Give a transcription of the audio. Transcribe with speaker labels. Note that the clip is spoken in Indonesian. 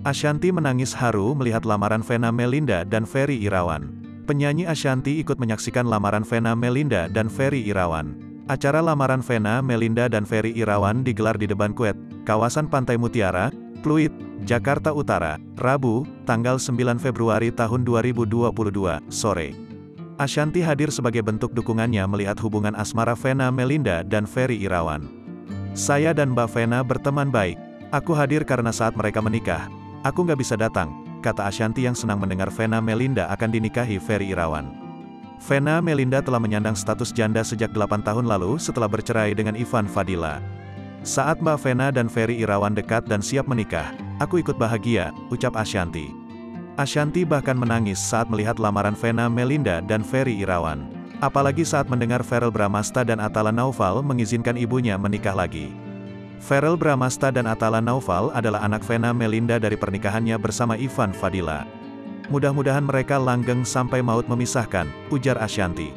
Speaker 1: Ashanty menangis haru melihat lamaran Vena Melinda dan Ferry Irawan. Penyanyi Ashanty ikut menyaksikan lamaran Vena Melinda dan Ferry Irawan. Acara lamaran Vena Melinda dan Ferry Irawan digelar di Deban Kuet, kawasan Pantai Mutiara, Pluit, Jakarta Utara, Rabu, tanggal 9 Februari tahun 2022, sore. Ashanty hadir sebagai bentuk dukungannya melihat hubungan asmara Vena Melinda dan Ferry Irawan. "Saya dan Mbak Vena berteman baik. Aku hadir karena saat mereka menikah, aku nggak bisa datang," kata Ashanty yang senang mendengar Vena Melinda akan dinikahi Ferry Irawan. Vena Melinda telah menyandang status janda sejak 8 tahun lalu setelah bercerai dengan Ivan Fadila. "Saat Mbak Vena dan Ferry Irawan dekat dan siap menikah, aku ikut bahagia," ucap Ashanty. Ashanty bahkan menangis saat melihat lamaran Vena Melinda dan Ferry Irawan. Apalagi saat mendengar Verrell Bramasta dan Atala Naufal mengizinkan ibunya menikah lagi. Verrell Bramasta dan Atala Naufal adalah anak Vena Melinda dari pernikahannya bersama Ivan Fadila. "Mudah-mudahan mereka langgeng sampai maut memisahkan," ujar Ashanty.